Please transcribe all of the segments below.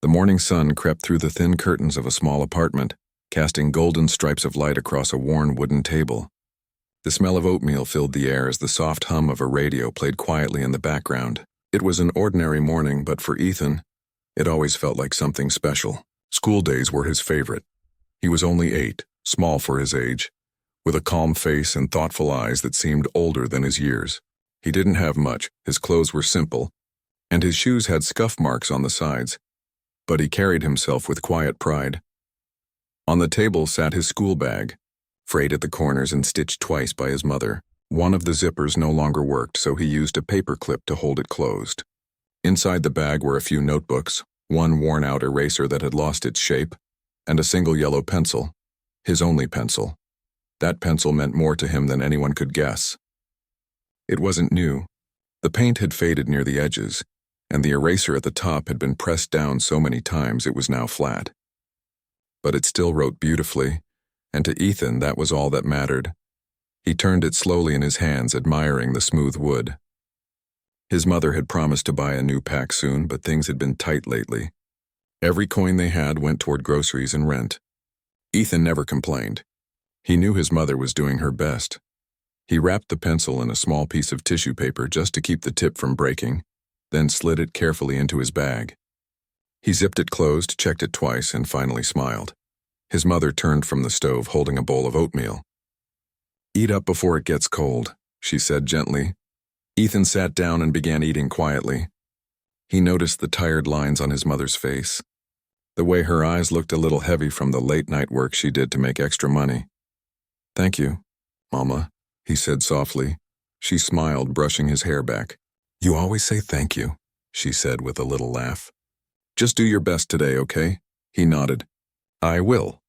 The morning sun crept through the thin curtains of a small apartment, casting golden stripes of light across a worn wooden table. The smell of oatmeal filled the air as the soft hum of a radio played quietly in the background. It was an ordinary morning, but for Ethan, it always felt like something special. School days were his favorite. He was only 8, small for his age, with a calm face and thoughtful eyes that seemed older than his years. He didn't have much, his clothes were simple, and his shoes had scuff marks on the sides, but he carried himself with quiet pride. On the table sat his school bag, frayed at the corners and stitched twice by his mother. One of the zippers no longer worked, so he used a paper clip to hold it closed. Inside the bag were a few notebooks, one worn-out eraser that had lost its shape, and a single yellow pencil, his only pencil. That pencil meant more to him than anyone could guess. It wasn't new. The paint had faded near the edges, and the eraser at the top had been pressed down so many times it was now flat. But it still wrote beautifully, and to Ethan that was all that mattered. He turned it slowly in his hands, admiring the smooth wood. His mother had promised to buy a new pack soon, but things had been tight lately. Every coin they had went toward groceries and rent. Ethan never complained. He knew his mother was doing her best. He wrapped the pencil in a small piece of tissue paper just to keep the tip from breaking, then slid it carefully into his bag. He zipped it closed, checked it twice, and finally smiled. His mother turned from the stove holding a bowl of oatmeal. "Eat up before it gets cold," she said gently. Ethan sat down and began eating quietly. He noticed the tired lines on his mother's face, the way her eyes looked a little heavy from the late-night work she did to make extra money. "Thank you, Mama," he said softly. She smiled, brushing his hair back. "You always say thank you," she said with a little laugh. "Just do your best today, okay?" He nodded. "I will."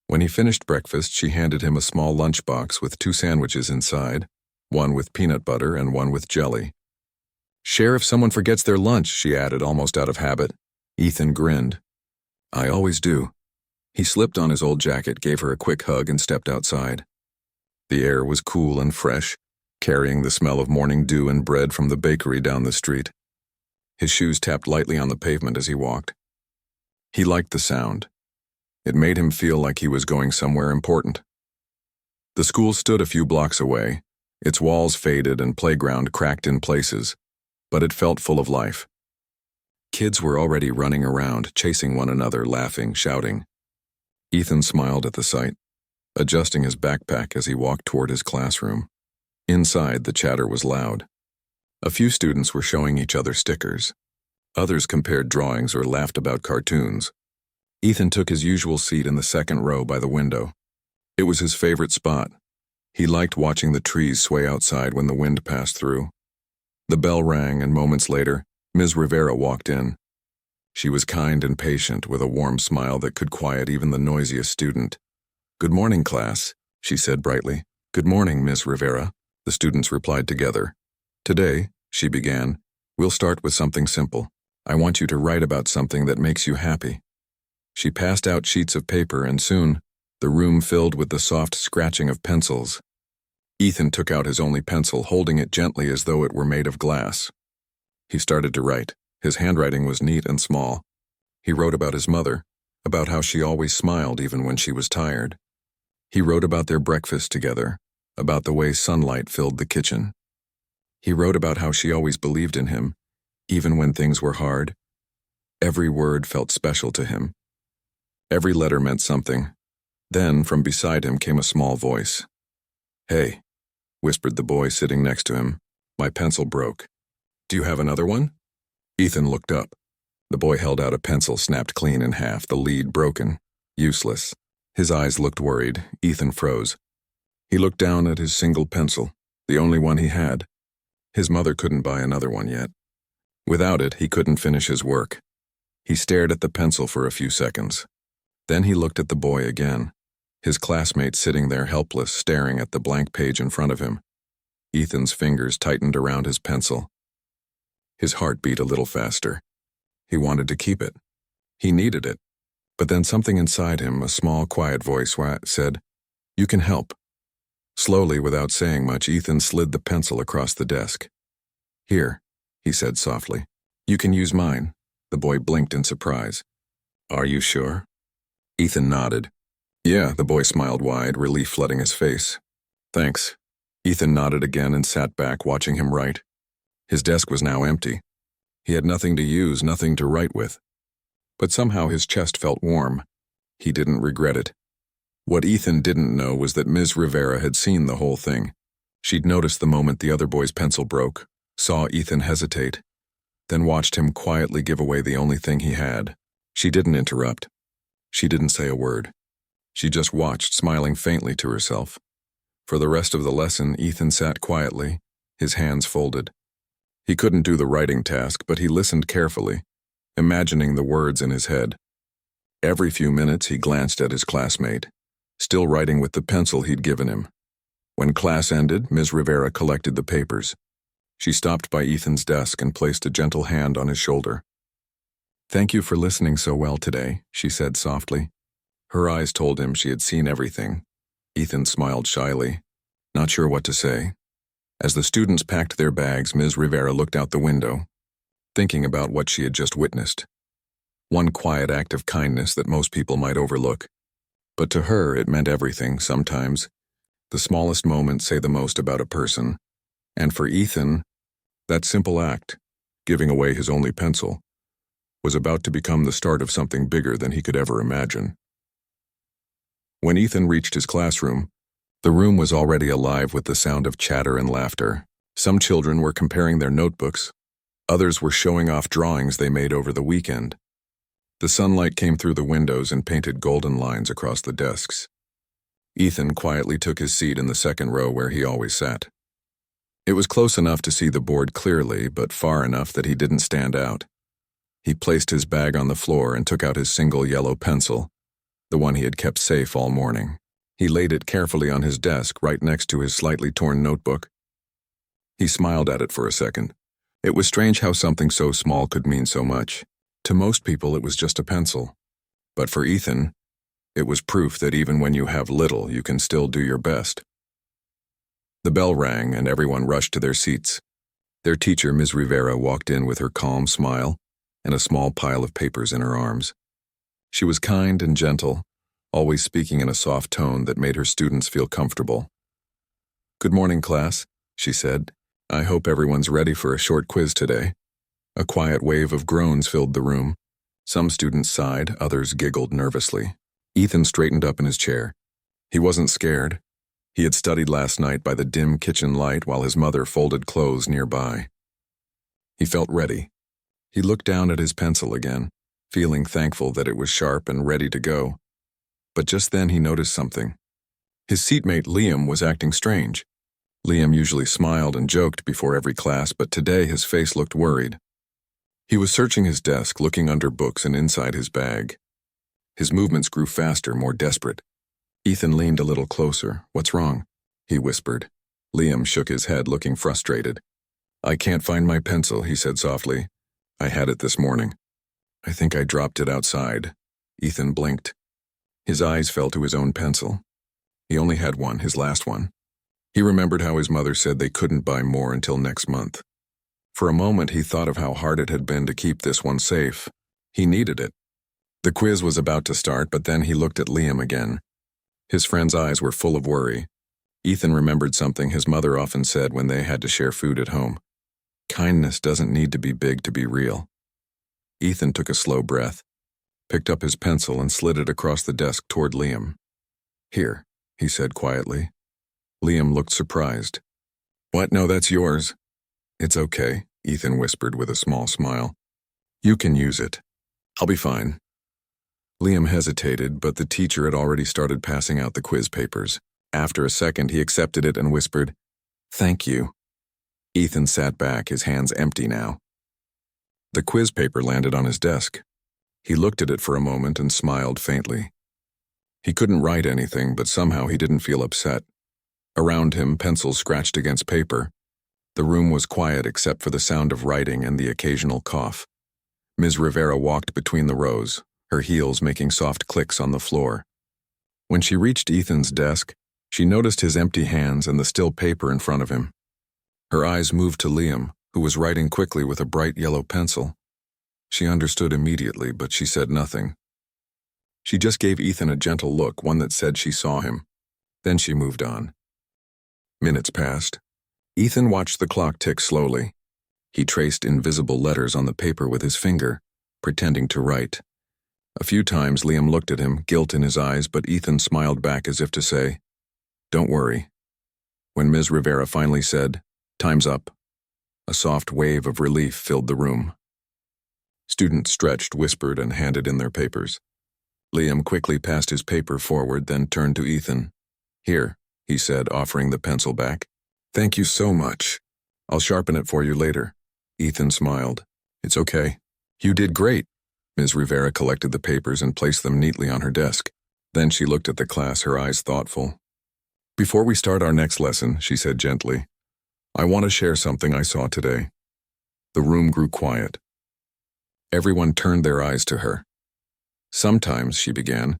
When he finished breakfast, she handed him a small lunchbox with 2 sandwiches inside, one with peanut butter and one with jelly. "Share if someone forgets their lunch," she added, almost out of habit. Ethan grinned. "I always do." He slipped on his old jacket, gave her a quick hug, and stepped outside. The air was cool and fresh, carrying the smell of morning dew and bread from the bakery down the street. His shoes tapped lightly on the pavement as he walked. He liked the sound. It made him feel like he was going somewhere important. The school stood a few blocks away, its walls faded and playground cracked in places, but it felt full of life. Kids were already running around, chasing one another, laughing, shouting. Ethan smiled at the sight, adjusting his backpack as he walked toward his classroom. Inside, the chatter was loud. A few students were showing each other stickers. Others compared drawings or laughed about cartoons. Ethan took his usual seat in the second row by the window. It was his favorite spot. He liked watching the trees sway outside when the wind passed through. The bell rang, and moments later, Ms. Rivera walked in. She was kind and patient, with a warm smile that could quiet even the noisiest student. "Good morning, class," she said brightly. "Good morning, Ms. Rivera," the students replied together. "Today," she began, "we'll start with something simple. I want you to write about something that makes you happy." She passed out sheets of paper, and soon, the room filled with the soft scratching of pencils. Ethan took out his only pencil, holding it gently as though it were made of glass. He started to write. His handwriting was neat and small. He wrote about his mother, about how she always smiled even when she was tired. He wrote about their breakfast together, about the way sunlight filled the kitchen. He wrote about how she always believed in him, even when things were hard. Every word felt special to him. Every letter meant something. Then, from beside him came a small voice. "Hey," whispered the boy sitting next to him. "My pencil broke. Do you have another one?" Ethan looked up. The boy held out a pencil snapped clean in half, the lead broken. Useless. His eyes looked worried. Ethan froze. He looked down at his single pencil, the only one he had. His mother couldn't buy another one yet. Without it, he couldn't finish his work. He stared at the pencil for a few seconds. Then he looked at the boy again, his classmate sitting there helpless, staring at the blank page in front of him. Ethan's fingers tightened around his pencil. His heart beat a little faster. He wanted to keep it. He needed it. But then something inside him, a small, quiet voice, said, "You can help." Slowly, without saying much, Ethan slid the pencil across the desk. "Here," he said softly. "You can use mine. The boy blinked in surprise. Are you sure? Ethan nodded. Yeah, the boy smiled wide, relief flooding his face. Thanks. Ethan nodded again and sat back, watching him write. His desk was now empty. He had nothing to use, nothing to write with. But somehow his chest felt warm. He didn't regret it. What Ethan didn't know was that Ms. Rivera had seen the whole thing. She'd noticed the moment the other boy's pencil broke, saw Ethan hesitate, then watched him quietly give away the only thing he had. She didn't interrupt. She didn't say a word. She just watched, smiling faintly to herself. For the rest of the lesson, Ethan sat quietly, his hands folded. He couldn't do the writing task, but he listened carefully, imagining the words in his head. Every few minutes he glanced at his classmate, still writing with the pencil he'd given him. When class ended, Ms. Rivera collected the papers. She stopped by Ethan's desk and placed a gentle hand on his shoulder. Thank you for listening so well today, she said softly. Her eyes told him she had seen everything. Ethan smiled shyly, not sure what to say. As the students packed their bags, Ms. Rivera looked out the window, thinking about what she had just witnessed. One quiet act of kindness that most people might overlook. But to her, it meant everything sometimes. The smallest moments say the most about a person. And for Ethan, that simple act, giving away his only pencil, was about to become the start of something bigger than he could ever imagine. When Ethan reached his classroom, the room was already alive with the sound of chatter and laughter. Some children were comparing their notebooks. Others were showing off drawings they made over the weekend. The sunlight came through the windows and painted golden lines across the desks. Ethan quietly took his seat in the second row where he always sat. It was close enough to see the board clearly, but far enough that he didn't stand out. He placed his bag on the floor and took out his single yellow pencil, the one he had kept safe all morning. He laid it carefully on his desk right next to his slightly torn notebook. He smiled at it for a second. It was strange how something so small could mean so much. To most people, it was just a pencil. But for Ethan, it was proof that even when you have little, you can still do your best. The bell rang and everyone rushed to their seats. Their teacher, Ms. Rivera, walked in with her calm smile and a small pile of papers in her arms. She was kind and gentle, always speaking in a soft tone that made her students feel comfortable. Good morning, class, she said. I hope everyone's ready for a short quiz today. A quiet wave of groans filled the room. Some students sighed, others giggled nervously. Ethan straightened up in his chair. He wasn't scared. He had studied last night by the dim kitchen light while his mother folded clothes nearby. He felt ready. He looked down at his pencil again, feeling thankful that it was sharp and ready to go. But just then he noticed something. His seatmate Liam was acting strange. Liam usually smiled and joked before every class, but today his face looked worried. He was searching his desk, looking under books and inside his bag. His movements grew faster, more desperate. Ethan leaned a little closer. What's wrong? He whispered. Liam shook his head, looking frustrated. I can't find my pencil, he said softly. I had it this morning. I think I dropped it outside. Ethan blinked. His eyes fell to his own pencil. He only had one, his last one. He remembered how his mother said they couldn't buy more until next month. For a moment he thought of how hard it had been to keep this one safe. He needed it. The quiz was about to start, but then he looked at Liam again. His friend's eyes were full of worry. Ethan remembered something his mother often said when they had to share food at home. Kindness doesn't need to be big to be real. Ethan took a slow breath, picked up his pencil and slid it across the desk toward Liam. Here, he said quietly. Liam looked surprised. What? No, that's yours. It's okay, Ethan whispered with a small smile. You can use it. I'll be fine. Liam hesitated, but the teacher had already started passing out the quiz papers. After a second, he accepted it and whispered, Thank you. Ethan sat back, his hands empty now. The quiz paper landed on his desk. He looked at it for a moment and smiled faintly. He couldn't write anything, but somehow he didn't feel upset. Around him, pencils scratched against paper. The room was quiet except for the sound of writing and the occasional cough. Ms. Rivera walked between the rows, her heels making soft clicks on the floor. When she reached Ethan's desk, she noticed his empty hands and the still paper in front of him. Her eyes moved to Liam, who was writing quickly with a bright yellow pencil. She understood immediately, but she said nothing. She just gave Ethan a gentle look, one that said she saw him. Then she moved on. Minutes passed. Ethan watched the clock tick slowly. He traced invisible letters on the paper with his finger, pretending to write. A few times Liam looked at him, guilt in his eyes, but Ethan smiled back as if to say, "Don't worry." When Ms. Rivera finally said, "Time's up," a soft wave of relief filled the room. Students stretched, whispered, and handed in their papers. Liam quickly passed his paper forward, then turned to Ethan. "Here," he said, offering the pencil back. "Thank you so much. I'll sharpen it for you later." Ethan smiled. "It's okay. You did great." Ms. Rivera collected the papers and placed them neatly on her desk. Then she looked at the class, her eyes thoughtful. "Before we start our next lesson," she said gently, "I want to share something I saw today." The room grew quiet. Everyone turned their eyes to her. "Sometimes," she began,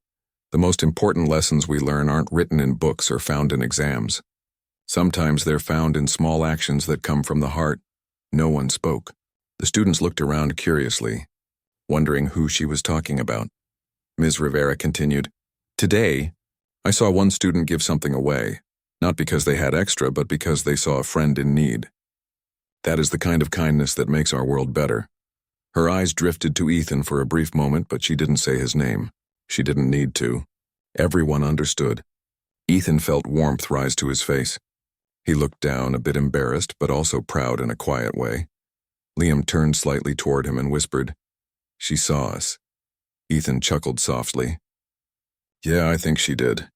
"the most important lessons we learn aren't written in books or found in exams. Sometimes they're found in small actions that come from the heart." No one spoke. The students looked around curiously, wondering who she was talking about. Ms. Rivera continued, "Today, I saw one student give something away, not because they had extra, but because they saw a friend in need. That is the kind of kindness that makes our world better." Her eyes drifted to Ethan for a brief moment, but she didn't say his name. She didn't need to. Everyone understood. Ethan felt warmth rise to his face. He looked down, a bit embarrassed, but also proud in a quiet way. Liam turned slightly toward him and whispered, "She saw us." Ethan chuckled softly. "Yeah, I think she did."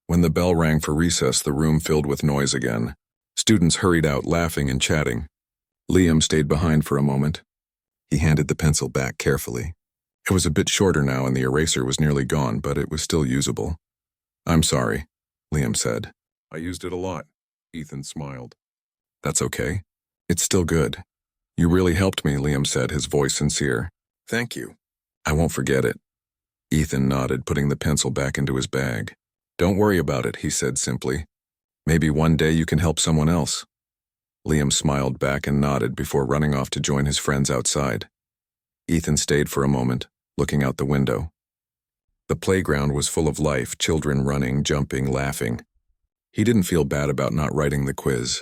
When the bell rang for recess, the room filled with noise again. Students hurried out, laughing and chatting. Liam stayed behind for a moment. He handed the pencil back carefully. It was a bit shorter now and the eraser was nearly gone, but it was still usable. "I'm sorry," Liam said. "I used it a lot." Ethan smiled. "That's okay. It's still good." "You really helped me," Liam said, his voice sincere. "Thank you. I won't forget it." Ethan nodded, putting the pencil back into his bag. "Don't worry about it," he said simply. "Maybe one day you can help someone else." Liam smiled back and nodded before running off to join his friends outside. Ethan stayed for a moment, looking out the window. The playground was full of life, children running, jumping, laughing. He didn't feel bad about not writing the quiz.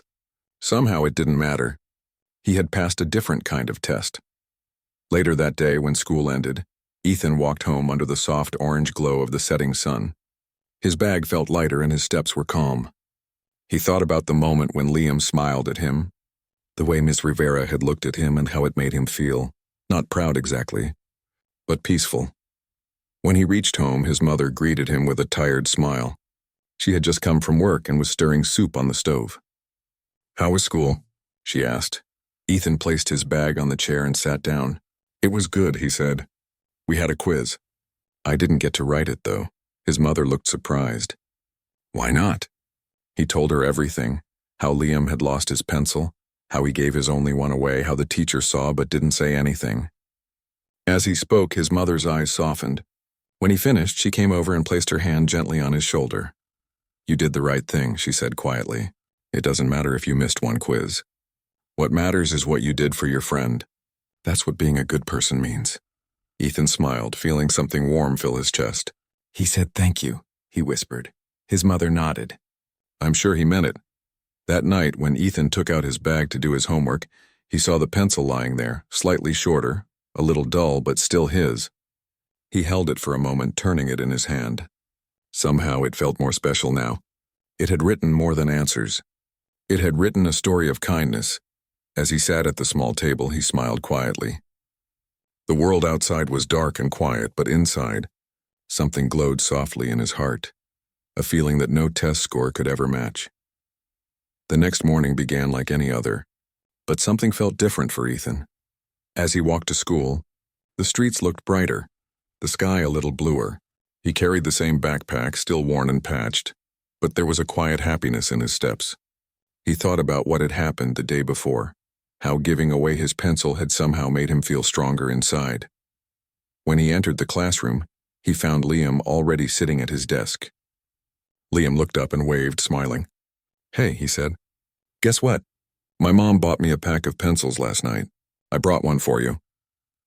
Somehow it didn't matter. He had passed a different kind of test. Later that day, when school ended, Ethan walked home under the soft orange glow of the setting sun. His bag felt lighter and his steps were calm. He thought about the moment when Liam smiled at him, the way Miss Rivera had looked at him and how it made him feel, not proud exactly, but peaceful. When he reached home, his mother greeted him with a tired smile. She had just come from work and was stirring soup on the stove. "How was school?" she asked. Ethan placed his bag on the chair and sat down. "It was good," he said. "We had a quiz. I didn't get to write it, though." His mother looked surprised. "Why not?" He told her everything, how Liam had lost his pencil, how he gave his only one away, how the teacher saw but didn't say anything. As he spoke, his mother's eyes softened. When he finished, she came over and placed her hand gently on his shoulder. "You did the right thing," she said quietly. "It doesn't matter if you missed one quiz. What matters is what you did for your friend. That's what being a good person means." Ethan smiled, feeling something warm fill his chest. "He said thank you," he whispered. His mother nodded. I'm sure he meant it. That night, when Ethan took out his bag to do his homework, he saw the pencil lying there, slightly shorter, a little dull, but still his. He held it for a moment, turning it in his hand. Somehow it felt more special now. It had written more than answers. It had written a story of kindness. As he sat at the small table, he smiled quietly. The world outside was dark and quiet, but inside, something glowed softly in his heart, a feeling that no test score could ever match. The next morning began like any other, but something felt different for Ethan. As he walked to school, the streets looked brighter, the sky a little bluer. He carried the same backpack, still worn and patched, but there was a quiet happiness in his steps. He thought about what had happened the day before, how giving away his pencil had somehow made him feel stronger inside. When he entered the classroom, he found Liam already sitting at his desk. Liam looked up and waved, smiling. "Hey," he said. "Guess what? My mom bought me a pack of pencils last night. I brought one for you."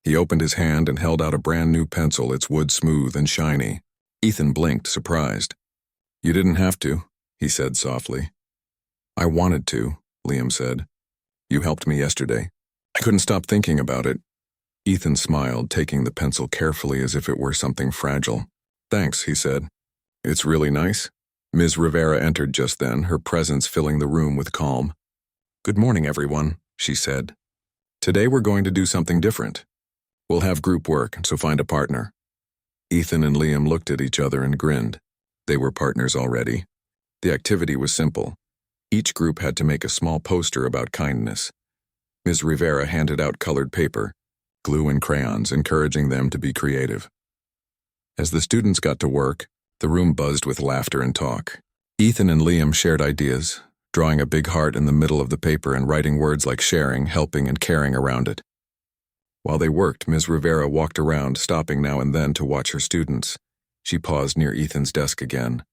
He opened his hand and held out a brand new pencil, its wood smooth and shiny. Ethan blinked, surprised. "You didn't have to," he said softly. "I wanted to," Liam said. "You helped me yesterday. I couldn't stop thinking about it." Ethan smiled, taking the pencil carefully as if it were something fragile. "Thanks," he said. "It's really nice." Ms. Rivera entered just then, her presence filling the room with calm. "Good morning, everyone," she said. "Today we're going to do something different. We'll have group work, so find a partner." Ethan and Liam looked at each other and grinned. They were partners already. The activity was simple. Each group had to make a small poster about kindness. Ms. Rivera handed out colored paper, glue and crayons, encouraging them to be creative. As the students got to work, the room buzzed with laughter and talk. Ethan and Liam shared ideas, drawing a big heart in the middle of the paper and writing words like sharing, helping, and caring around it. While they worked, Ms. Rivera walked around, stopping now and then to watch her students. She paused near Ethan's desk again.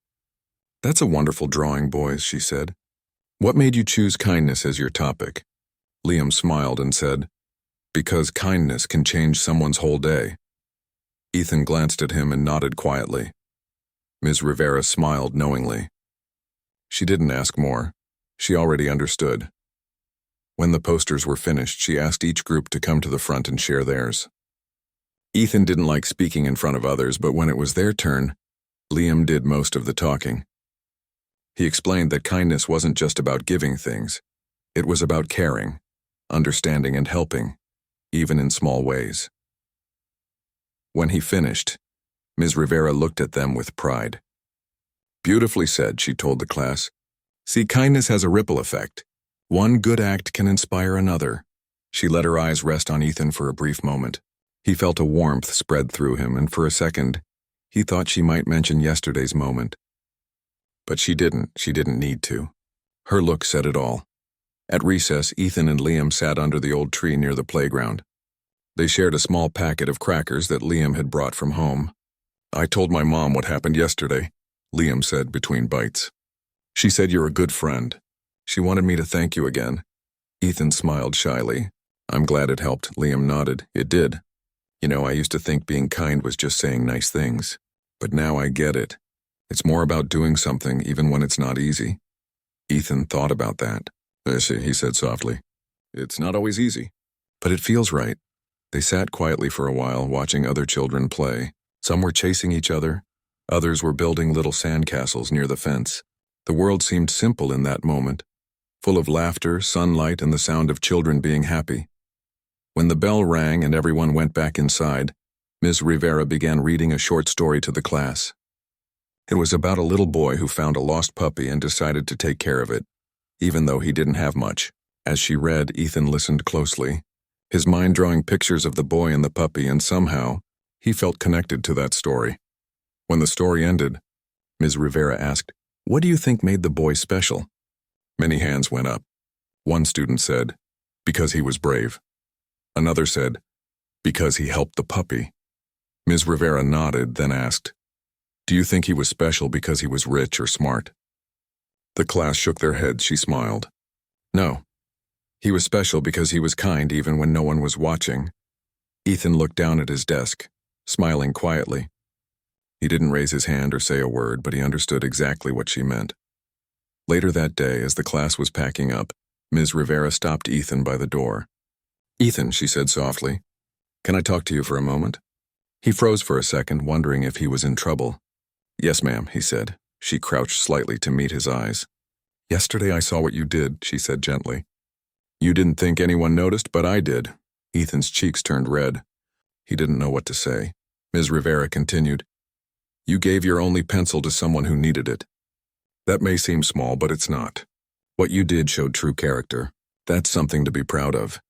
"That's a wonderful drawing, boys," she said. "What made you choose kindness as your topic?" Liam smiled and said, "Because kindness can change someone's whole day." Ethan glanced at him and nodded quietly. Ms. Rivera smiled knowingly. She didn't ask more. She already understood. When the posters were finished, she asked each group to come to the front and share theirs. Ethan didn't like speaking in front of others, but when it was their turn, Liam did most of the talking. He explained that kindness wasn't just about giving things. It was about caring, understanding, and helping, even in small ways. When he finished, Ms. Rivera looked at them with pride. "Beautifully said," she told the class. "See, kindness has a ripple effect. One good act can inspire another." She let her eyes rest on Ethan for a brief moment. He felt a warmth spread through him, and for a second, he thought she might mention yesterday's moment. But she didn't need to. Her look said it all. At recess, Ethan and Liam sat under the old tree near the playground. They shared a small packet of crackers that Liam had brought from home. "I told my mom what happened yesterday," Liam said between bites. "She said you're a good friend. She wanted me to thank you again." Ethan smiled shyly. "I'm glad it helped," Liam nodded. "It did. You know, I used to think being kind was just saying nice things. But now I get it. It's more about doing something even when it's not easy." Ethan thought about that. "I see," he said softly. "It's not always easy. But it feels right." They sat quietly for a while, watching other children play. Some were chasing each other. Others were building little sandcastles near the fence. The world seemed simple in that moment, full of laughter, sunlight, and the sound of children being happy. When the bell rang and everyone went back inside, Ms. Rivera began reading a short story to the class. It was about a little boy who found a lost puppy and decided to take care of it, even though he didn't have much. As she read, Ethan listened closely, his mind drawing pictures of the boy and the puppy, and somehow, he felt connected to that story. When the story ended, Ms. Rivera asked, "What do you think made the boy special?" Many hands went up. One student said, "Because he was brave." Another said, "Because he helped the puppy." Ms. Rivera nodded, then asked, "Do you think he was special because he was rich or smart?" The class shook their heads. She smiled. "No. He was special because he was kind even when no one was watching." Ethan looked down at his desk, smiling quietly. He didn't raise his hand or say a word, but he understood exactly what she meant. Later that day, as the class was packing up, Ms. Rivera stopped Ethan by the door. "Ethan," she said softly, "can I talk to you for a moment?" He froze for a second, wondering if he was in trouble. "Yes, ma'am," he said. She crouched slightly to meet his eyes. "Yesterday I saw what you did," she said gently. "You didn't think anyone noticed, but I did." Ethan's cheeks turned red. He didn't know what to say. Ms. Rivera continued, "You gave your only pencil to someone who needed it. That may seem small, but it's not. What you did showed true character. That's something to be proud of."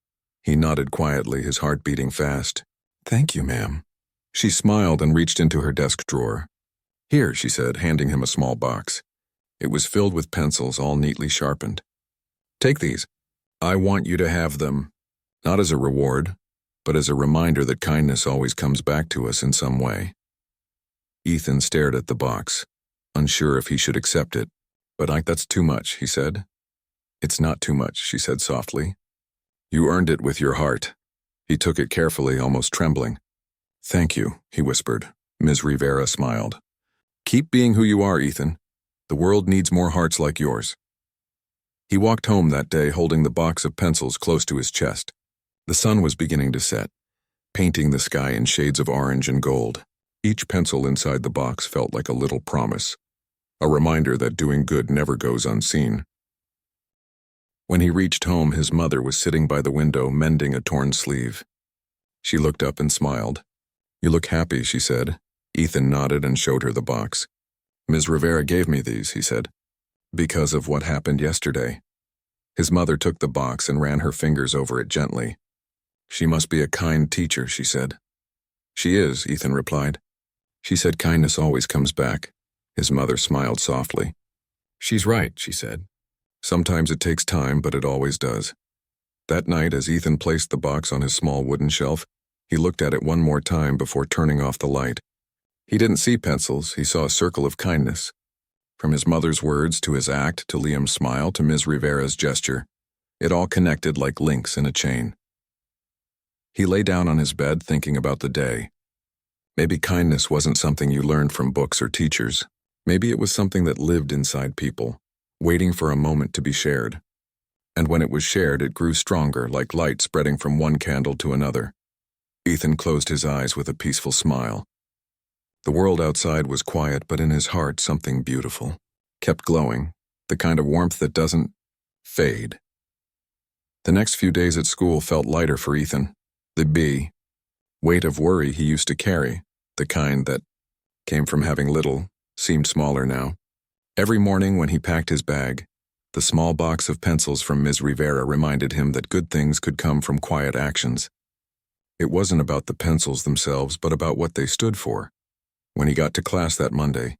He nodded quietly, his heart beating fast. "Thank you, ma'am." She smiled and reached into her desk drawer. "Here," she said, handing him a small box. It was filled with pencils, all neatly sharpened. "Take these. I want you to have them, not as a reward, but as a reminder that kindness always comes back to us in some way." Ethan stared at the box, unsure if he should accept it. "But that's too much," he said. "It's not too much," she said softly. "You earned it with your heart." He took it carefully, almost trembling. "Thank you," he whispered. Ms. Rivera smiled. "Keep being who you are, Ethan. The world needs more hearts like yours." He walked home that day holding the box of pencils close to his chest. The sun was beginning to set, painting the sky in shades of orange and gold. Each pencil inside the box felt like a little promise, a reminder that doing good never goes unseen. When he reached home, his mother was sitting by the window mending a torn sleeve. She looked up and smiled. "You look happy," she said. Ethan nodded and showed her the box. "Ms. Rivera gave me these," he said, "because of what happened yesterday." His mother took the box and ran her fingers over it gently. "She must be a kind teacher," she said. "She is," Ethan replied. "She said kindness always comes back." His mother smiled softly. "She's right," she said. "Sometimes it takes time, but it always does." That night, as Ethan placed the box on his small wooden shelf, he looked at it one more time before turning off the light. He didn't see pencils, he saw a circle of kindness. From his mother's words to his act to Liam's smile to Ms. Rivera's gesture, it all connected like links in a chain. He lay down on his bed thinking about the day. Maybe kindness wasn't something you learned from books or teachers. Maybe it was something that lived inside people, waiting for a moment to be shared. And when it was shared, it grew stronger, like light spreading from one candle to another. Ethan closed his eyes with a peaceful smile. The world outside was quiet, but in his heart something beautiful kept glowing, the kind of warmth that doesn't fade. The next few days at school felt lighter for Ethan. The weight of worry he used to carry, the kind that came from having little, seemed smaller now. Every morning when he packed his bag, the small box of pencils from Ms. Rivera reminded him that good things could come from quiet actions. It wasn't about the pencils themselves, but about what they stood for. When he got to class that Monday,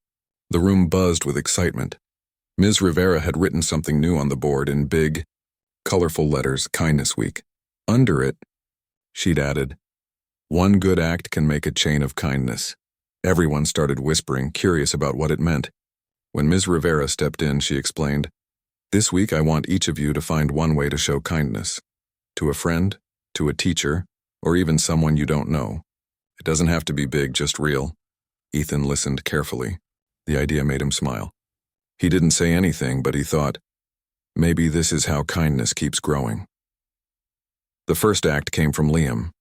the room buzzed with excitement. Ms. Rivera had written something new on the board in big, colorful letters, Kindness Week. Under it, she'd added, "One good act can make a chain of kindness." Everyone started whispering, curious about what it meant. When Ms. Rivera stepped in, she explained, "This week I want each of you to find one way to show kindness. To a friend, to a teacher, or even someone you don't know. It doesn't have to be big, just real." Ethan listened carefully. The idea made him smile. He didn't say anything, but he thought, maybe this is how kindness keeps growing. The first act came from Liam.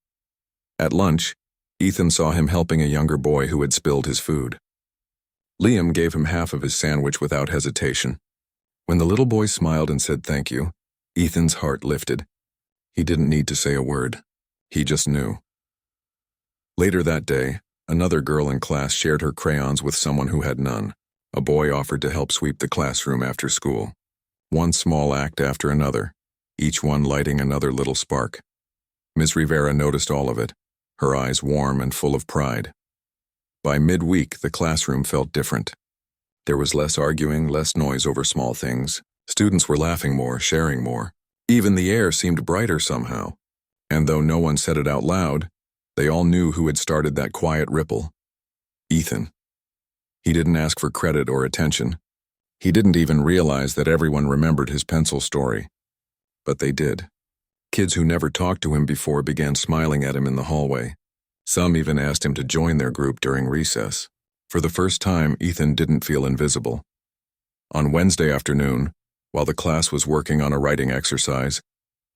At lunch, Ethan saw him helping a younger boy who had spilled his food. Liam gave him half of his sandwich without hesitation. When the little boy smiled and said thank you, Ethan's heart lifted. He didn't need to say a word. He just knew. Later that day, another girl in class shared her crayons with someone who had none. A boy offered to help sweep the classroom after school. One small act after another, each one lighting another little spark. Ms. Rivera noticed all of it, her eyes warm and full of pride. By midweek, the classroom felt different. There was less arguing, less noise over small things. Students were laughing more, sharing more. Even the air seemed brighter somehow. And though no one said it out loud, they all knew who had started that quiet ripple. Ethan. He didn't ask for credit or attention. He didn't even realize that everyone remembered his pencil story. But they did. Kids who never talked to him before began smiling at him in the hallway. Some even asked him to join their group during recess. For the first time, Ethan didn't feel invisible. On Wednesday afternoon, while the class was working on a writing exercise,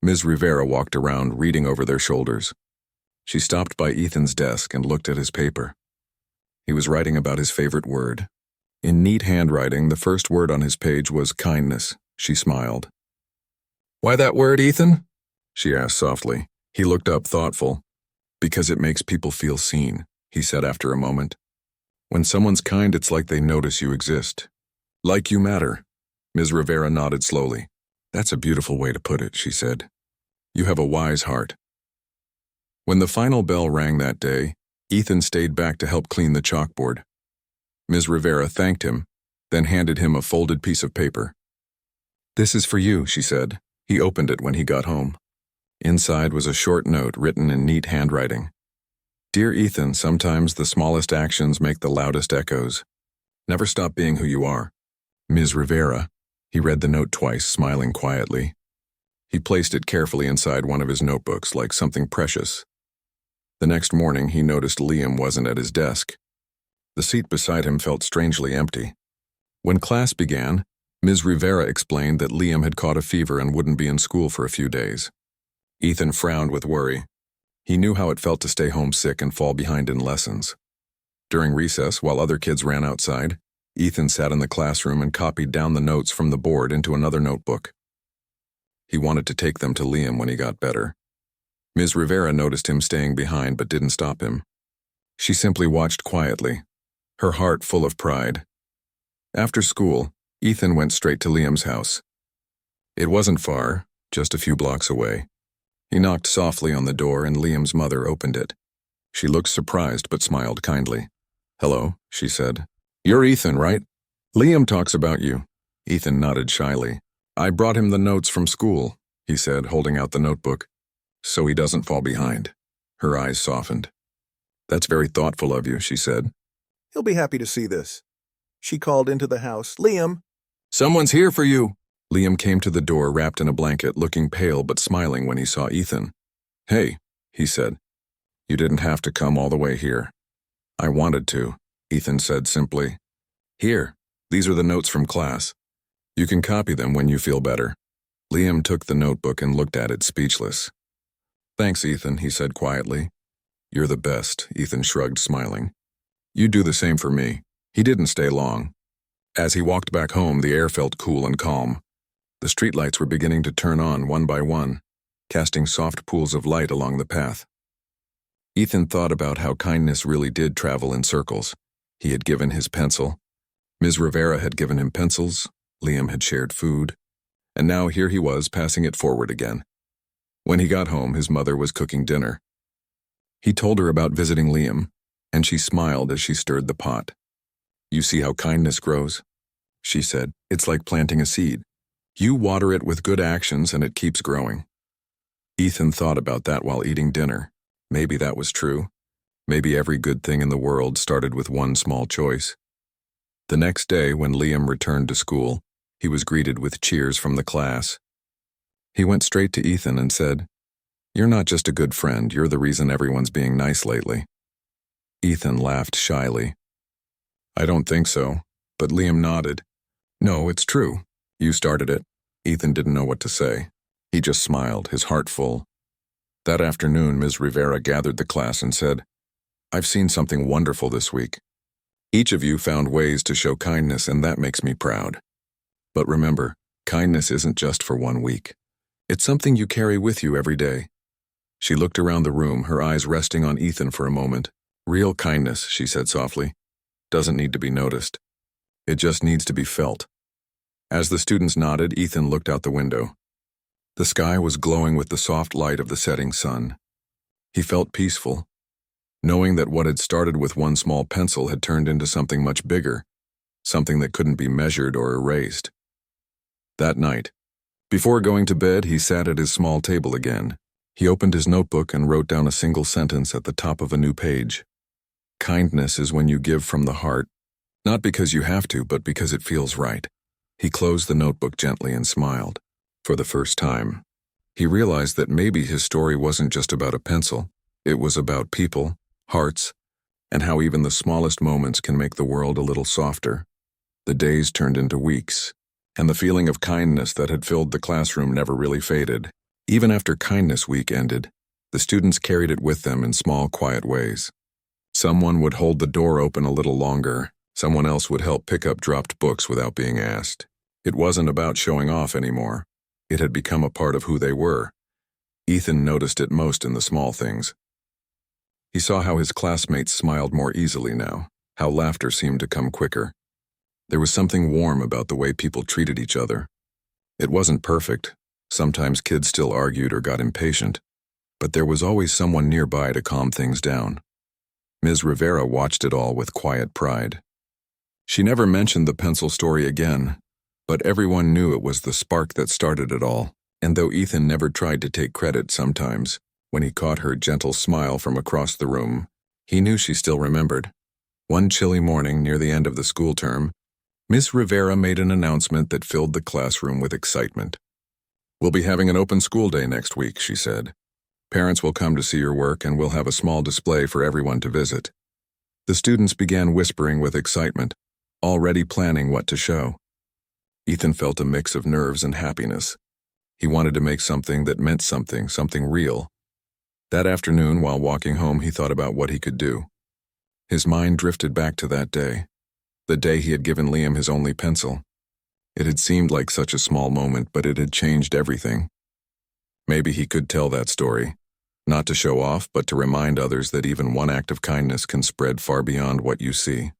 Ms. Rivera walked around reading over their shoulders. She stopped by Ethan's desk and looked at his paper. He was writing about his favorite word. In neat handwriting, the first word on his page was kindness. She smiled. "Why that word, Ethan?" she asked softly. He looked up, thoughtful. "Because it makes people feel seen," he said after a moment. "When someone's kind, it's like they notice you exist. Like you matter." Ms. Rivera nodded slowly. "That's a beautiful way to put it," she said. "You have a wise heart." When the final bell rang that day, Ethan stayed back to help clean the chalkboard. Ms. Rivera thanked him, then handed him a folded piece of paper. "This is for you," she said. He opened it when he got home. Inside was a short note written in neat handwriting. "Dear Ethan, sometimes the smallest actions make the loudest echoes. Never stop being who you are. Ms. Rivera." He read the note twice, smiling quietly. He placed it carefully inside one of his notebooks like something precious. The next morning, he noticed Liam wasn't at his desk. The seat beside him felt strangely empty. When class began, Ms. Rivera explained that Liam had caught a fever and wouldn't be in school for a few days. Ethan frowned with worry. He knew how it felt to stay home sick and fall behind in lessons. During recess, while other kids ran outside, Ethan sat in the classroom and copied down the notes from the board into another notebook. He wanted to take them to Liam when he got better. Ms. Rivera noticed him staying behind but didn't stop him. She simply watched quietly, her heart full of pride. After school, Ethan went straight to Liam's house. It wasn't far, just a few blocks away. He knocked softly on the door and Liam's mother opened it. She looked surprised but smiled kindly. "Hello," she said. "You're Ethan, right? Liam talks about you." Ethan nodded shyly. "I brought him the notes from school," he said, holding out the notebook. "So he doesn't fall behind." Her eyes softened. "That's very thoughtful of you," she said. "He'll be happy to see this." She called into the house. "Liam!" "Someone's here for you." Liam came to the door wrapped in a blanket, looking pale but smiling when he saw Ethan. "Hey," he said. "You didn't have to come all the way here." "I wanted to," Ethan said simply. "Here, these are the notes from class. You can copy them when you feel better." Liam took the notebook and looked at it speechless. "Thanks, Ethan," he said quietly. "You're the best," Ethan shrugged, smiling. "You do the same for me." He didn't stay long. As he walked back home, the air felt cool and calm. The streetlights were beginning to turn on one by one, casting soft pools of light along the path. Ethan thought about how kindness really did travel in circles. He had given his pencil. Ms. Rivera had given him pencils. Liam had shared food. And now here he was, passing it forward again. When he got home, his mother was cooking dinner. He told her about visiting Liam, and she smiled as she stirred the pot. "You see how kindness grows?" she said. "It's like planting a seed. You water it with good actions and it keeps growing." Ethan thought about that while eating dinner. Maybe that was true. Maybe every good thing in the world started with one small choice. The next day, when Liam returned to school, he was greeted with cheers from the class. He went straight to Ethan and said, "You're not just a good friend, you're the reason everyone's being nice lately." Ethan laughed shyly. "I don't think so," but Liam nodded. "No, it's true. You started it." Ethan didn't know what to say. He just smiled, his heart full. That afternoon, Ms. Rivera gathered the class and said, "I've seen something wonderful this week. Each of you found ways to show kindness, and that makes me proud. But remember, kindness isn't just for 1 week. It's something you carry with you every day." She looked around the room, her eyes resting on Ethan for a moment. "Real kindness," she said softly, "doesn't need to be noticed. It just needs to be felt." As the students nodded, Ethan looked out the window. The sky was glowing with the soft light of the setting sun. He felt peaceful, knowing that what had started with one small pencil had turned into something much bigger, something that couldn't be measured or erased. That night, before going to bed, he sat at his small table again. He opened his notebook and wrote down a single sentence at the top of a new page. "Kindness is when you give from the heart, not because you have to, but because it feels right." He closed the notebook gently and smiled. For the first time, he realized that maybe his story wasn't just about a pencil. It was about people, hearts, and how even the smallest moments can make the world a little softer. The days turned into weeks, and the feeling of kindness that had filled the classroom never really faded. Even after Kindness Week ended, the students carried it with them in small, quiet ways. Someone would hold the door open a little longer. Someone else would help pick up dropped books without being asked. It wasn't about showing off anymore. It had become a part of who they were. Ethan noticed it most in the small things. He saw how his classmates smiled more easily now, how laughter seemed to come quicker. There was something warm about the way people treated each other. It wasn't perfect. Sometimes kids still argued or got impatient, but there was always someone nearby to calm things down. Ms. Rivera watched it all with quiet pride. She never mentioned the pencil story again, but everyone knew it was the spark that started it all. And though Ethan never tried to take credit sometimes, when he caught her gentle smile from across the room, he knew she still remembered. One chilly morning near the end of the school term, Miss Rivera made an announcement that filled the classroom with excitement. We'll be having an open school day next week, she said. Parents will come to see your work and we'll have a small display for everyone to visit. The students began whispering with excitement, already planning what to show. Ethan felt a mix of nerves and happiness. He wanted to make something that meant something real. That afternoon, while walking home, he thought about what he could do. His mind drifted back to that day, the day he had given Liam his only pencil. It had seemed like such a small moment, but it had changed everything. Maybe he could tell that story, not to show off, but to remind others that even one act of kindness can spread far beyond what you see.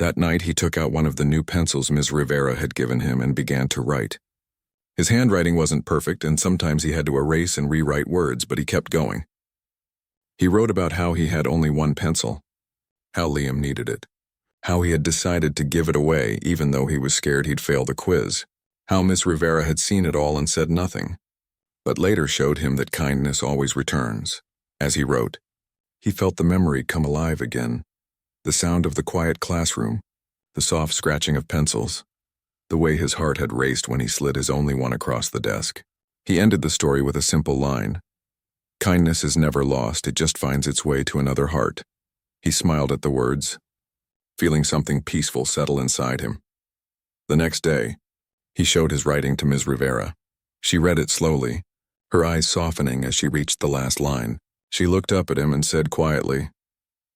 That night, he took out one of the new pencils Ms. Rivera had given him and began to write. His handwriting wasn't perfect, and sometimes he had to erase and rewrite words, but he kept going. He wrote about how he had only one pencil, how Liam needed it, how he had decided to give it away even though he was scared he'd fail the quiz, how Miss Rivera had seen it all and said nothing, but later showed him that kindness always returns. As he wrote, he felt the memory come alive again, the sound of the quiet classroom, the soft scratching of pencils, the way his heart had raced when he slid his only one across the desk. He ended the story with a simple line. Kindness is never lost, it just finds its way to another heart. He smiled at the words, feeling something peaceful settle inside him. The next day, he showed his writing to Ms. Rivera. She read it slowly, her eyes softening as she reached the last line. She looked up at him and said quietly,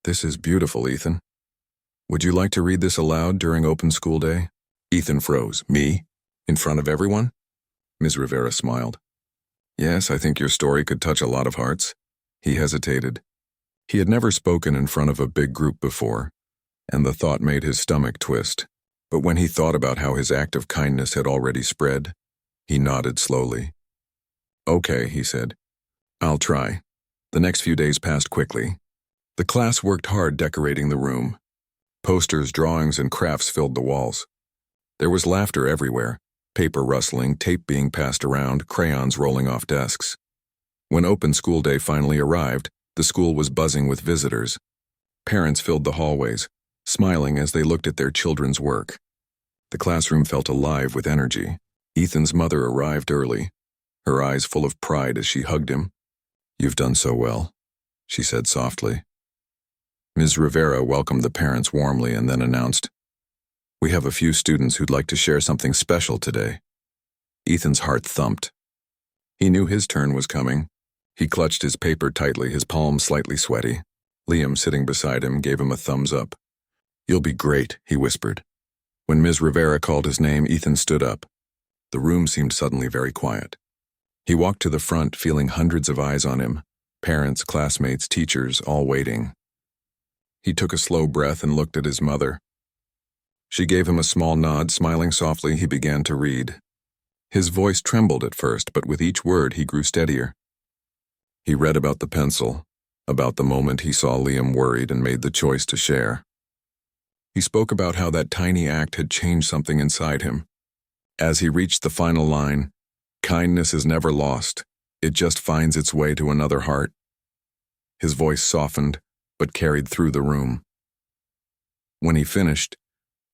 "This is beautiful, Ethan. Would you like to read this aloud during open school day?" Ethan froze. Me? In front of everyone? Ms. Rivera smiled. Yes, I think your story could touch a lot of hearts. He hesitated. He had never spoken in front of a big group before, and the thought made his stomach twist. But when he thought about how his act of kindness had already spread, he nodded slowly. Okay, he said. I'll try. The next few days passed quickly. The class worked hard decorating the room. Posters, drawings, and crafts filled the walls. There was laughter everywhere, paper rustling, tape being passed around, crayons rolling off desks. When open school day finally arrived, the school was buzzing with visitors. Parents filled the hallways, smiling as they looked at their children's work. The classroom felt alive with energy. Ethan's mother arrived early, her eyes full of pride as she hugged him. You've done so well, she said softly. Ms. Rivera welcomed the parents warmly and then announced, We have a few students who'd like to share something special today. Ethan's heart thumped. He knew his turn was coming. He clutched his paper tightly, his palms slightly sweaty. Liam, sitting beside him, gave him a thumbs up. You'll be great, he whispered. When Ms. Rivera called his name, Ethan stood up. The room seemed suddenly very quiet. He walked to the front, feeling hundreds of eyes on him. Parents, classmates, teachers, all waiting. He took a slow breath and looked at his mother. She gave him a small nod. Smiling softly, he began to read. His voice trembled at first, but with each word he grew steadier. He read about the pencil, about the moment he saw Liam worried and made the choice to share. He spoke about how that tiny act had changed something inside him. As he reached the final line, kindness is never lost, it just finds its way to another heart. His voice softened, but carried through the room. When he finished,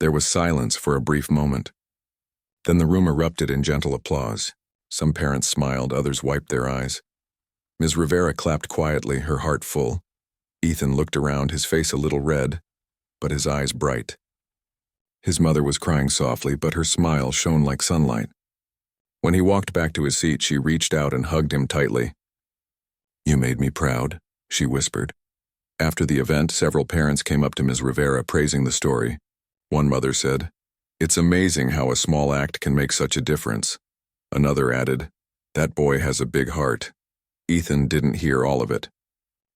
there was silence for a brief moment. Then the room erupted in gentle applause. Some parents smiled, others wiped their eyes. Ms. Rivera clapped quietly, her heart full. Ethan looked around, his face a little red, but his eyes bright. His mother was crying softly, but her smile shone like sunlight. When he walked back to his seat, she reached out and hugged him tightly. You made me proud, she whispered. After the event, several parents came up to Ms. Rivera praising the story. One mother said, It's amazing how a small act can make such a difference. Another added, That boy has a big heart. Ethan didn't hear all of it.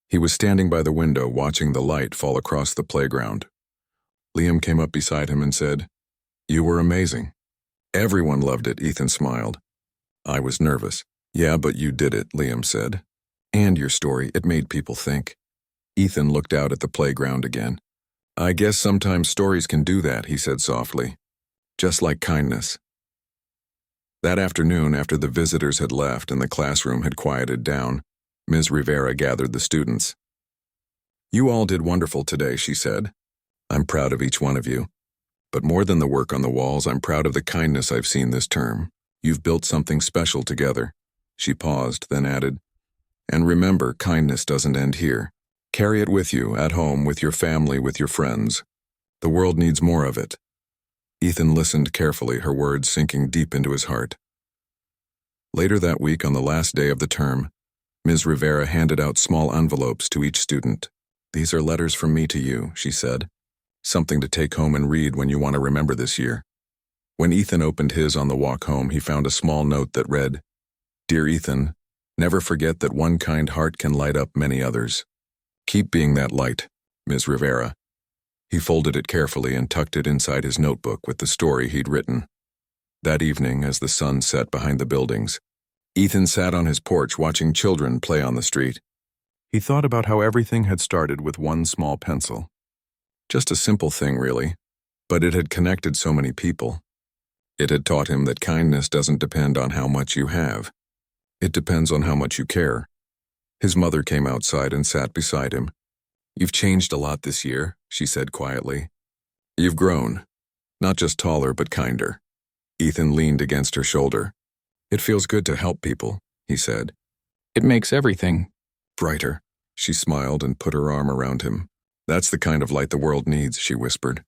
He was standing by the window watching the light fall across the playground. Liam came up beside him and said, You were amazing. Everyone loved it, Ethan smiled. I was nervous. Yeah, but you did it, Liam said. And your story, it made people think. Ethan looked out at the playground again. I guess sometimes stories can do that, he said softly. Just like kindness. That afternoon, after the visitors had left and the classroom had quieted down, Ms. Rivera gathered the students. You all did wonderful today, she said. I'm proud of each one of you. But more than the work on the walls, I'm proud of the kindness I've seen this term. You've built something special together." She paused, then added, "And remember, kindness doesn't end here. Carry it with you, at home, with your family, with your friends. The world needs more of it." Ethan listened carefully, her words sinking deep into his heart. Later that week, on the last day of the term, Ms. Rivera handed out small envelopes to each student. "These are letters from me to you," she said. "Something to take home and read when you want to remember this year." When Ethan opened his on the walk home, he found a small note that read, "Dear Ethan, never forget that one kind heart can light up many others. Keep being that light, Ms. Rivera." He folded it carefully and tucked it inside his notebook with the story he'd written. That evening, as the sun set behind the buildings, Ethan sat on his porch watching children play on the street. He thought about how everything had started with one small pencil. Just a simple thing, really, but it had connected so many people. It had taught him that kindness doesn't depend on how much you have. It depends on how much you care. His mother came outside and sat beside him. "You've changed a lot this year," she said quietly. "You've grown. Not just taller, but kinder." Ethan leaned against her shoulder. "It feels good to help people," he said. "It makes everything brighter." She smiled and put her arm around him. "That's the kind of light the world needs," she whispered.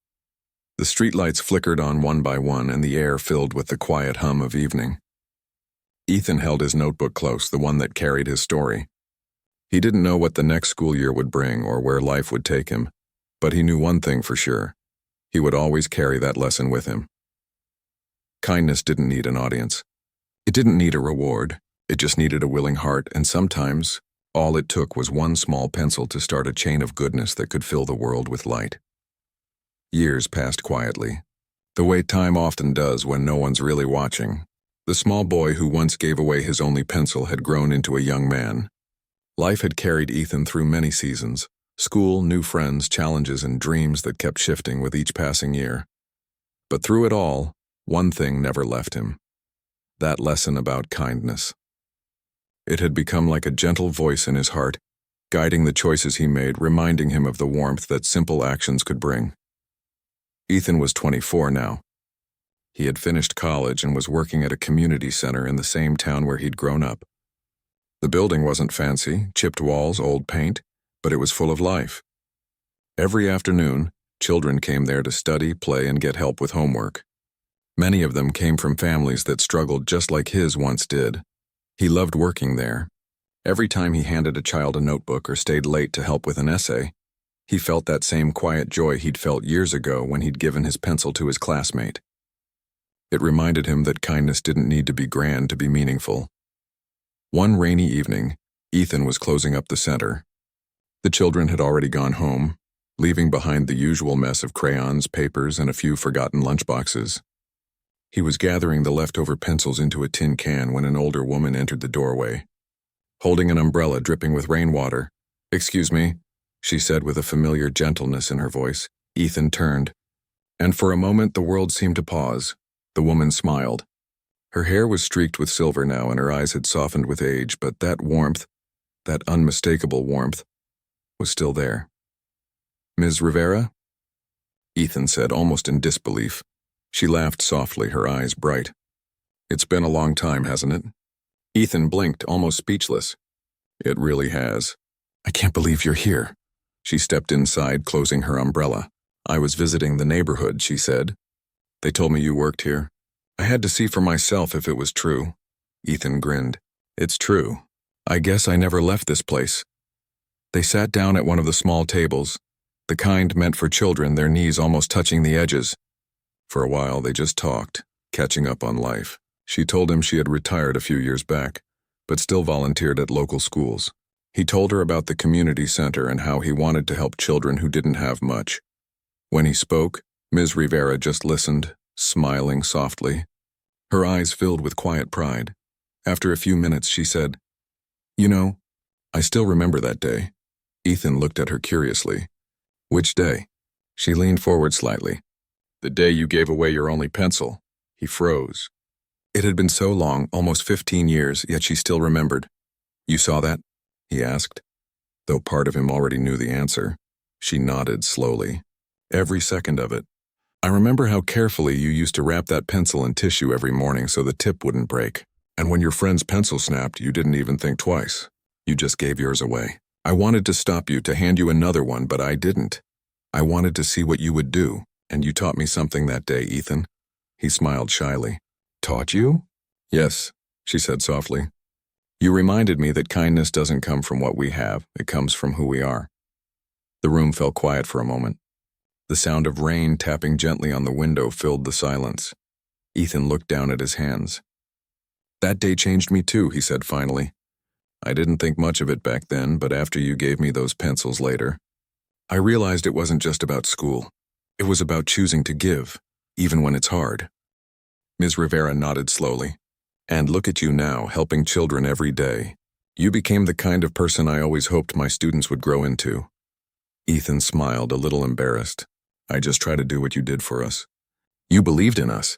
The streetlights flickered on one by one, and the air filled with the quiet hum of evening. Ethan held his notebook close, the one that carried his story. He didn't know what the next school year would bring or where life would take him, but he knew one thing for sure. He would always carry that lesson with him. Kindness didn't need an audience. It didn't need a reward. It just needed a willing heart, and sometimes all it took was one small pencil to start a chain of goodness that could fill the world with light. Years passed quietly, the way time often does when no one's really watching. The small boy who once gave away his only pencil had grown into a young man. Life had carried Ethan through many seasons: school, new friends, challenges, and dreams that kept shifting with each passing year. But through it all, one thing never left him: that lesson about kindness. It had become like a gentle voice in his heart, guiding the choices he made, reminding him of the warmth that simple actions could bring. Ethan was 24 now. He had finished college and was working at a community center in the same town where he'd grown up. The building wasn't fancy, chipped walls, old paint, but it was full of life. Every afternoon, children came there to study, play, and get help with homework. Many of them came from families that struggled just like his once did. He loved working there. Every time he handed a child a notebook or stayed late to help with an essay, he felt that same quiet joy he'd felt years ago when he'd given his pencil to his classmate. It reminded him that kindness didn't need to be grand to be meaningful. One rainy evening, Ethan was closing up the center. The children had already gone home, leaving behind the usual mess of crayons, papers, and a few forgotten lunchboxes. He was gathering the leftover pencils into a tin can when an older woman entered the doorway, holding an umbrella dripping with rainwater. "Excuse me," she said with a familiar gentleness in her voice. Ethan turned, and for a moment the world seemed to pause. The woman smiled. Her hair was streaked with silver now, and her eyes had softened with age, but that warmth, that unmistakable warmth, was still there. "Ms. Rivera?" Ethan said, almost in disbelief. She laughed softly, her eyes bright. "It's been a long time, hasn't it?" Ethan blinked, almost speechless. "It really has." "I can't believe you're here." She stepped inside, closing her umbrella. "I was visiting the neighborhood," she said. "They told me you worked here. I had to see for myself if it was true." Ethan grinned. "It's true. I guess I never left this place." They sat down at one of the small tables, the kind meant for children, their knees almost touching the edges. For a while they just talked, catching up on life. She told him she had retired a few years back, but still volunteered at local schools. He told her about the community center and how he wanted to help children who didn't have much. When he spoke, Ms. Rivera just listened, smiling softly. Her eyes filled with quiet pride. After a few minutes, she said, "You know, I still remember that day." Ethan looked at her curiously. "Which day?" She leaned forward slightly. "The day you gave away your only pencil." He froze. It had been so long, almost 15 years, yet she still remembered. "You saw that?" he asked. Though part of him already knew the answer, she nodded slowly. "Every second of it." I remember how carefully you used to wrap that pencil in tissue every morning so the tip wouldn't break. And when your friend's pencil snapped, you didn't even think twice. You just gave yours away. I wanted to stop you, to hand you another one, but I didn't. I wanted to see what you would do, and you taught me something that day, Ethan. He smiled shyly. Taught you? Yes, she said softly. You reminded me that kindness doesn't come from what we have, it comes from who we are. The room fell quiet for a moment. The sound of rain tapping gently on the window filled the silence. Ethan looked down at his hands. That day changed me too, he said finally. I didn't think much of it back then, but after you gave me those pencils later, I realized it wasn't just about school. It was about choosing to give, even when it's hard. Ms. Rivera nodded slowly. And look at you now, helping children every day. You became the kind of person I always hoped my students would grow into. Ethan smiled, a little embarrassed. I just try to do what you did for us. You believed in us.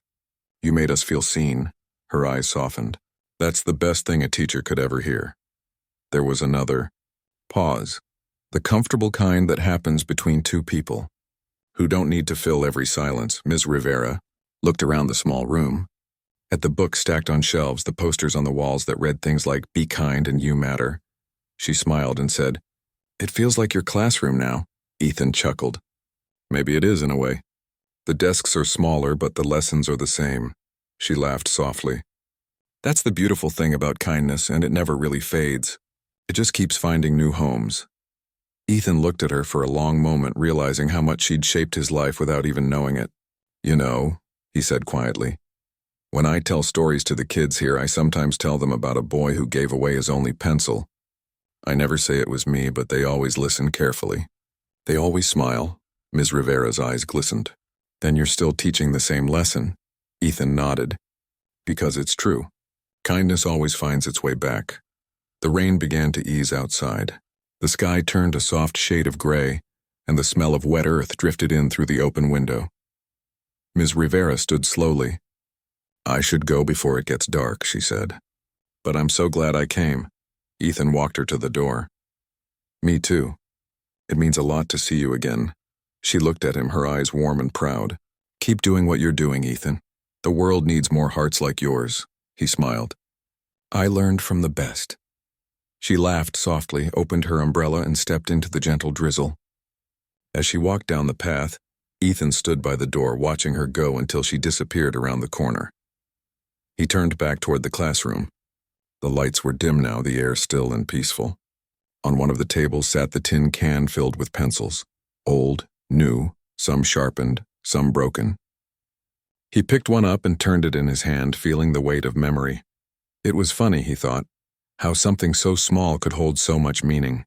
You made us feel seen. Her eyes softened. That's the best thing a teacher could ever hear. There was another pause, the comfortable kind that happens between two people who don't need to fill every silence. Ms. Rivera looked around the small room. At the books stacked on shelves, the posters on the walls that read things like "Be kind and you matter." She smiled and said, It feels like your classroom now. Ethan chuckled. Maybe it is in a way. The desks are smaller, but the lessons are the same. She laughed softly. That's the beautiful thing about kindness, and it never really fades. It just keeps finding new homes. Ethan looked at her for a long moment, realizing how much she'd shaped his life without even knowing it. You know, he said quietly, when I tell stories to the kids here, I sometimes tell them about a boy who gave away his only pencil. I never say it was me, but they always listen carefully. They always smile. Ms. Rivera's eyes glistened. Then you're still teaching the same lesson. Ethan nodded. Because it's true. Kindness always finds its way back. The rain began to ease outside. The sky turned a soft shade of gray, and the smell of wet earth drifted in through the open window. Ms. Rivera stood slowly. I should go before it gets dark, she said. But I'm so glad I came. Ethan walked her to the door. Me too. It means a lot to see you again. She looked at him, her eyes warm and proud. Keep doing what you're doing, Ethan. The world needs more hearts like yours. He smiled. I learned from the best. She laughed softly, opened her umbrella, and stepped into the gentle drizzle. As she walked down the path, Ethan stood by the door, watching her go until she disappeared around the corner. He turned back toward the classroom. The lights were dim now, the air still and peaceful. On one of the tables sat the tin can filled with pencils. Old, new, some sharpened, some broken. He picked one up and turned it in his hand, feeling the weight of memory. It was funny, he thought, how something so small could hold so much meaning.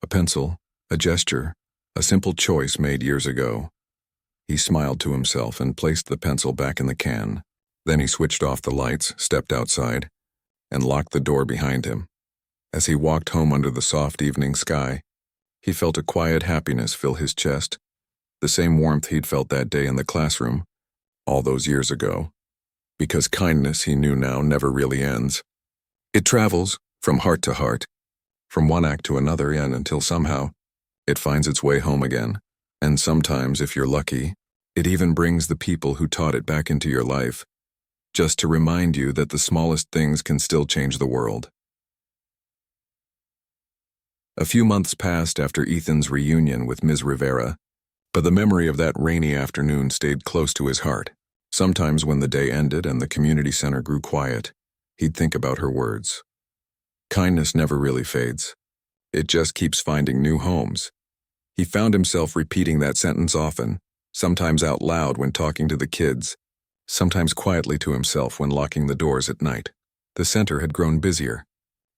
A pencil, a gesture, a simple choice made years ago. He smiled to himself and placed the pencil back in the can. Then he switched off the lights, stepped outside, and locked the door behind him. As he walked home under the soft evening sky, he felt a quiet happiness fill his chest, the same warmth he'd felt that day in the classroom, all those years ago. Because kindness, he knew now, never really ends. It travels from heart to heart, from one act to another, and until somehow it finds its way home again. And sometimes, if you're lucky, it even brings the people who taught it back into your life, just to remind you that the smallest things can still change the world. A few months passed after Ethan's reunion with Ms. Rivera, but the memory of that rainy afternoon stayed close to his heart. Sometimes when the day ended and the community center grew quiet, he'd think about her words. Kindness never really fades. It just keeps finding new homes. He found himself repeating that sentence often, sometimes out loud when talking to the kids, sometimes quietly to himself when locking the doors at night. The center had grown busier.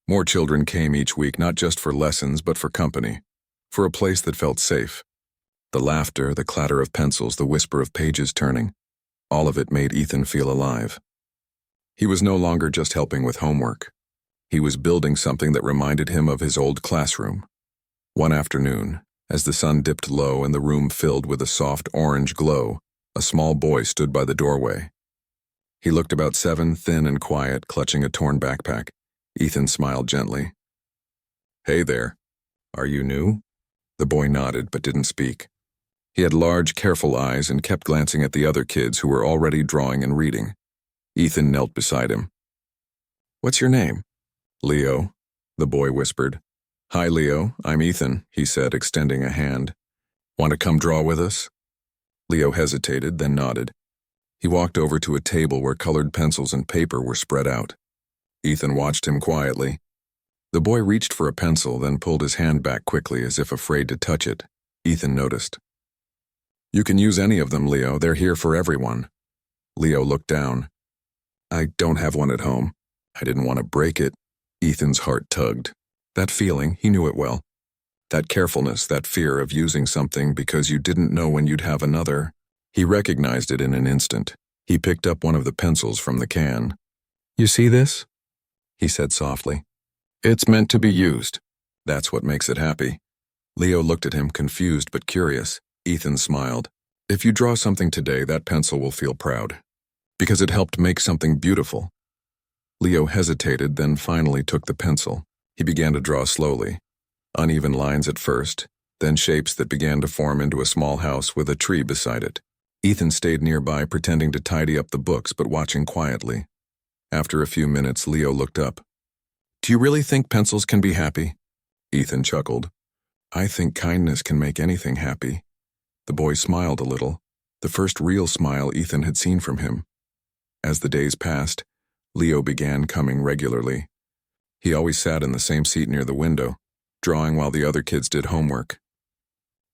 More children came each week, not just for lessons, but for company, for a place that felt safe. The laughter, the clatter of pencils, the whisper of pages turning, all of it made Ethan feel alive. He was no longer just helping with homework. He was building something that reminded him of his old classroom. One afternoon, as the sun dipped low and the room filled with a soft orange glow, a small boy stood by the doorway. He looked about 7, thin and quiet, clutching a torn backpack. Ethan smiled gently. Hey there. Are you new? The boy nodded but didn't speak. He had large, careful eyes and kept glancing at the other kids who were already drawing and reading. Ethan knelt beside him. "What's your name?" "Leo," the boy whispered. "Hi, Leo, I'm Ethan," he said, extending a hand. "Want to come draw with us?" Leo hesitated, then nodded. He walked over to a table where colored pencils and paper were spread out. Ethan watched him quietly. The boy reached for a pencil, then pulled his hand back quickly as if afraid to touch it. Ethan noticed. "You can use any of them, Leo. They're here for everyone." Leo looked down. "I don't have one at home." I didn't want to break it. Ethan's heart tugged. That feeling, he knew it well. That carefulness, that fear of using something because you didn't know when you'd have another. He recognized it in an instant. He picked up one of the pencils from the can. "You see this?" he said softly. "It's meant to be used. That's what makes it happy." Leo looked at him, confused but curious. Ethan smiled. "If you draw something today, that pencil will feel proud. Because it helped make something beautiful." Leo hesitated, then finally took the pencil. He began to draw slowly. Uneven lines at first, then shapes that began to form into a small house with a tree beside it. Ethan stayed nearby, pretending to tidy up the books but watching quietly. After a few minutes, Leo looked up. "Do you really think pencils can be happy?" Ethan chuckled. "I think kindness can make anything happy." The boy smiled a little, the first real smile Ethan had seen from him. As the days passed, Leo began coming regularly. He always sat in the same seat near the window, drawing while the other kids did homework.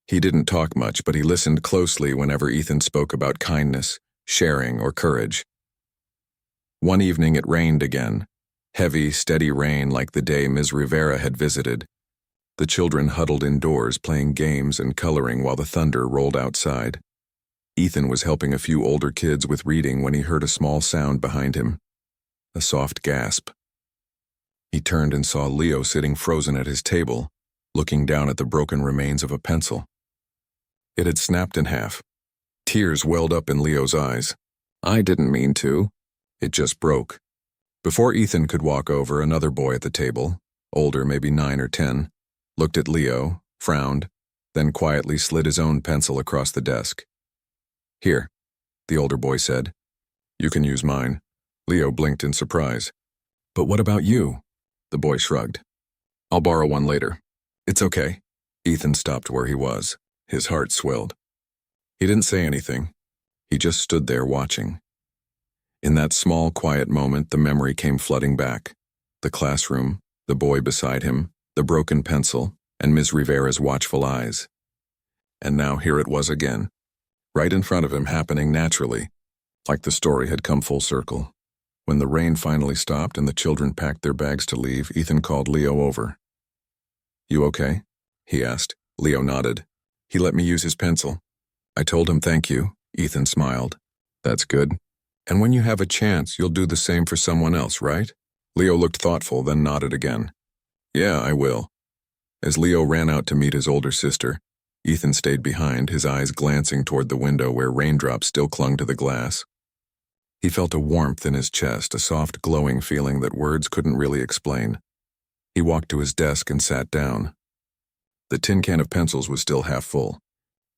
He didn't talk much, but he listened closely whenever Ethan spoke about kindness, sharing, or courage. One evening it rained again. Heavy, steady rain like the day Ms. Rivera had visited. The children huddled indoors, playing games and coloring while the thunder rolled outside. Ethan was helping a few older kids with reading when he heard a small sound behind him. A soft gasp. He turned and saw Leo sitting frozen at his table, looking down at the broken remains of a pencil. It had snapped in half. Tears welled up in Leo's eyes. "I didn't mean to. It just broke." Before Ethan could walk over, another boy at the table, older, maybe 9 or 10, looked at Leo, frowned, then quietly slid his own pencil across the desk. "Here," the older boy said. "You can use mine." Leo blinked in surprise. "But what about you?" The boy shrugged. "I'll borrow one later." "It's okay." Ethan stopped where he was. His heart swelled. He didn't say anything. He just stood there watching. In that small, quiet moment, the memory came flooding back. The classroom, the boy beside him, the broken pencil, and Ms. Rivera's watchful eyes. And now here it was again, right in front of him, happening naturally, like the story had come full circle. When the rain finally stopped and the children packed their bags to leave, Ethan called Leo over. "You okay?" he asked. Leo nodded. "He let me use his pencil." "I told him thank you." Ethan smiled. "That's good. And when you have a chance, you'll do the same for someone else, right?" Leo looked thoughtful, then nodded again. "Yeah, I will." As Leo ran out to meet his older sister, Ethan stayed behind, his eyes glancing toward the window where raindrops still clung to the glass. He felt a warmth in his chest, a soft, glowing feeling that words couldn't really explain. He walked to his desk and sat down. The tin can of pencils was still half full.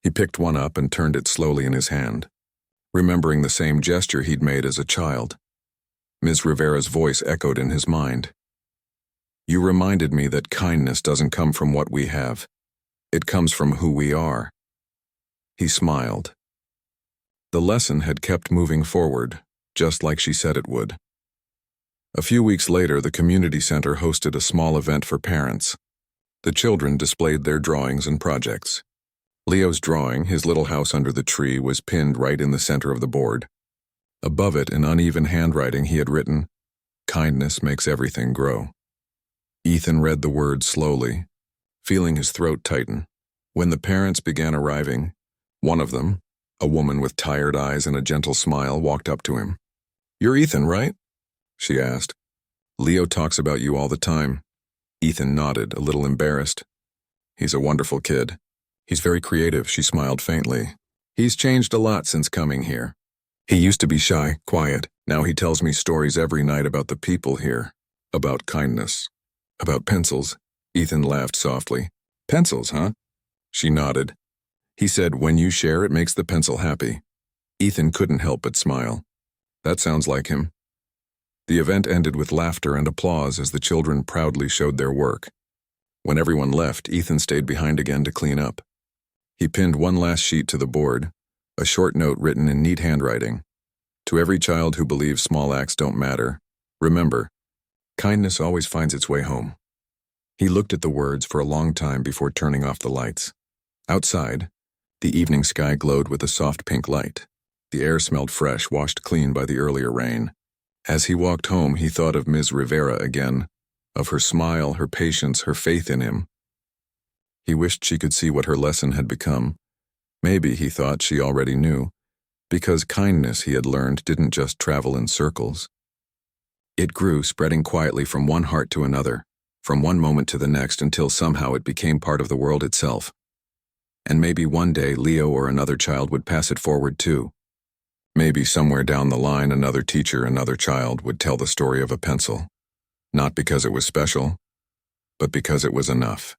He picked one up and turned it slowly in his hand, remembering the same gesture he'd made as a child. Ms. Rivera's voice echoed in his mind. "You reminded me that kindness doesn't come from what we have. It comes from who we are." He smiled. The lesson had kept moving forward, just like she said it would. A few weeks later, the community center hosted a small event for parents. The children displayed their drawings and projects. Leo's drawing, his little house under the tree, was pinned right in the center of the board. Above it, in uneven handwriting, he had written, "Kindness makes everything grow." Ethan read the words slowly, feeling his throat tighten. When the parents began arriving, one of them, a woman with tired eyes and a gentle smile, walked up to him. "You're Ethan, right?" she asked. "Leo talks about you all the time." Ethan nodded, a little embarrassed. "He's a wonderful kid. He's very creative," she smiled faintly. "He's changed a lot since coming here. He used to be shy, quiet. Now he tells me stories every night about the people here, about kindness, about pencils." Ethan laughed softly. "Pencils, huh?" She nodded. He said, "When you share, it makes the pencil happy." Ethan couldn't help but smile. That sounds like him. The event ended with laughter and applause as the children proudly showed their work. When everyone left, Ethan stayed behind again to clean up. He pinned one last sheet to the board, a short note written in neat handwriting. To every child who believes small acts don't matter, remember, kindness always finds its way home. He looked at the words for a long time before turning off the lights. Outside, the evening sky glowed with a soft pink light. The air smelled fresh, washed clean by the earlier rain. As he walked home, he thought of Ms. Rivera again, of her smile, her patience, her faith in him. He wished she could see what her lesson had become. Maybe, he thought, she already knew, because kindness, he had learned, didn't just travel in circles. It grew, spreading quietly from one heart to another, from one moment to the next, until somehow it became part of the world itself. And maybe one day Leo or another child would pass it forward too. Maybe somewhere down the line another teacher, another child would tell the story of a pencil. Not because it was special, but because it was enough.